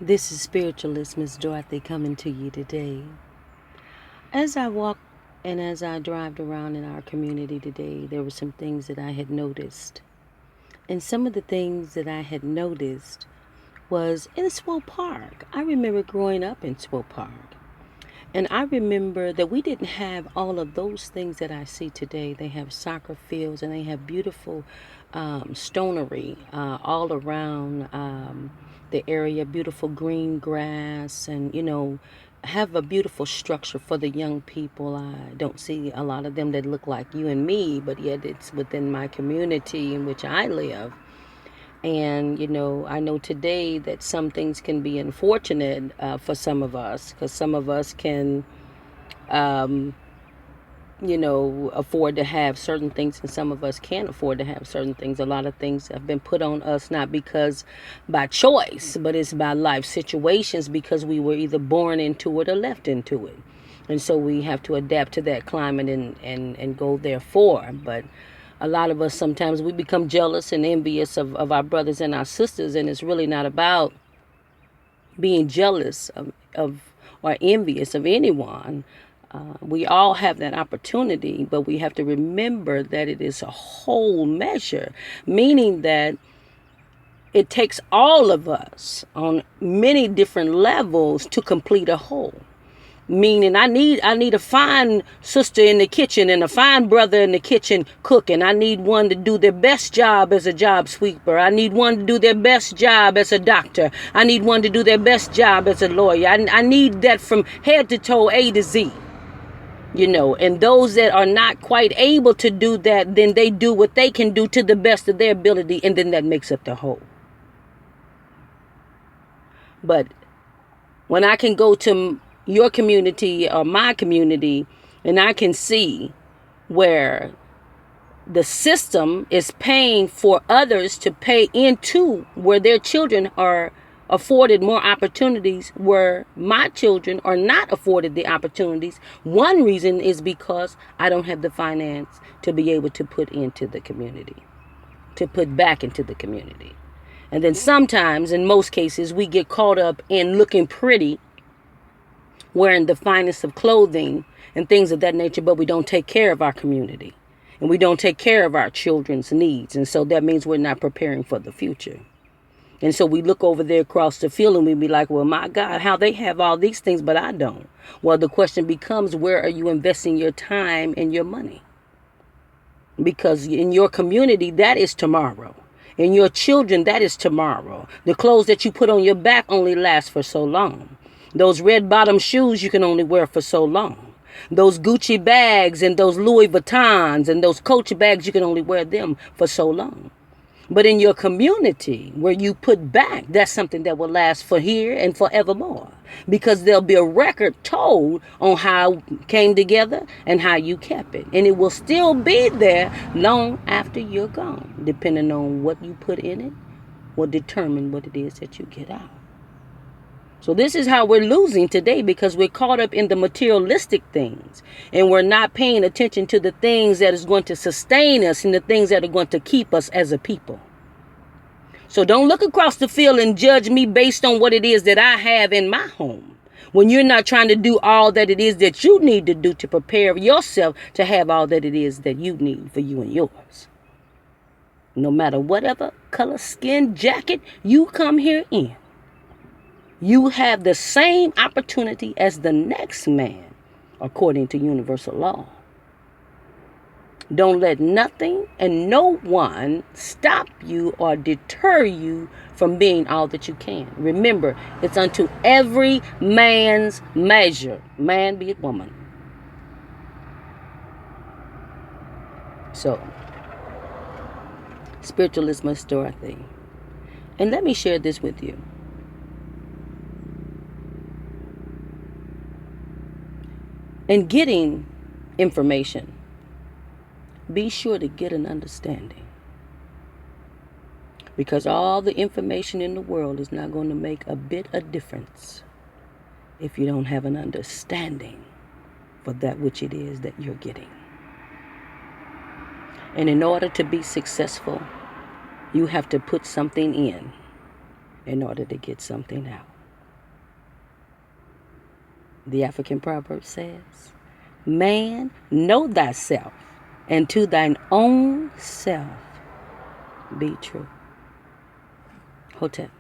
This is Spiritualist Miss Dorothy coming to you today. As I walked and as I drove around in our community today, there were some things that I had noticed. And some of the things that I had noticed was in Swope Park. I remember growing up in Swope Park. And I remember that we didn't have all of those things that I see today. They have soccer fields and they have beautiful stonery all around the area, beautiful green grass, and have a beautiful structure for the young people. I don't see a lot of them that look like you and me, but yet it's within my community in which I live. And, I know today that some things can be unfortunate for some of us because some of us can, um, afford to have certain things and some of us can't afford to have certain things. A lot of things have been put on us not because by choice, but it's by life situations because we were either born into it or left into it. And so we have to adapt to that climate and go therefore. But a lot of us sometimes we become jealous and envious of our brothers and our sisters, and it's really not about being jealous of or envious of anyone. We all have that opportunity, but we have to remember that it is a whole measure, meaning that it takes all of us on many different levels to complete a whole. Meaning I need a fine sister in the kitchen and a fine brother in the kitchen cooking. I need one to do their best job as a job sweeper. I need one to do their best job as a doctor. I need one to do their best job as a lawyer. I need that from head to toe, A to Z. And those that are not quite able to do that, then they do what they can do to the best of their ability, and then that makes up the whole. But when I can go to your community or my community and I can see where the system is paying for others to pay into where their children are afforded more opportunities where my children are not afforded the opportunities. One reason is because I don't have the finance to be able to put into the community, to put back into the community. And then sometimes, in most cases, we get caught up in looking pretty, wearing the finest of clothing and things of that nature, but we don't take care of our community and we don't take care of our children's needs. And so that means we're not preparing for the future. And so we look over there across the field and we be like, well, my God, how they have all these things, but I don't. Well, the question becomes, where are you investing your time and your money? Because in your community, that is tomorrow. In your children, that is tomorrow. The clothes that you put on your back only last for so long. Those red bottom shoes you can only wear for so long. Those Gucci bags and those Louis Vuittons and those Coach bags, you can only wear them for so long. But in your community, where you put back, that's something that will last for here and forevermore. Because there'll be a record told on how it came together and how you kept it. And it will still be there long after you're gone. Depending on what you put in it will determine what it is that you get out. So this is how we're losing today, because we're caught up in the materialistic things and we're not paying attention to the things that is going to sustain us and the things that are going to keep us as a people. So don't look across the field and judge me based on what it is that I have in my home, when you're not trying to do all that it is that you need to do to prepare yourself to have all that it is that you need for you and yours. No matter whatever color, skin, jacket you come here in, you have the same opportunity as the next man, according to universal law. Don't let nothing and no one stop you or deter you from being all that you can. Remember, it's unto every man's measure, man be it woman. So, Spiritualist Miss Dorothy. And let me share this with you. In getting information, be sure to get an understanding. Because all the information in the world is not going to make a bit of difference if you don't have an understanding for that which it is that you're getting. And in order to be successful, you have to put something in order to get something out. The African proverb says, man, know thyself, and to thine own self be true. Hotep.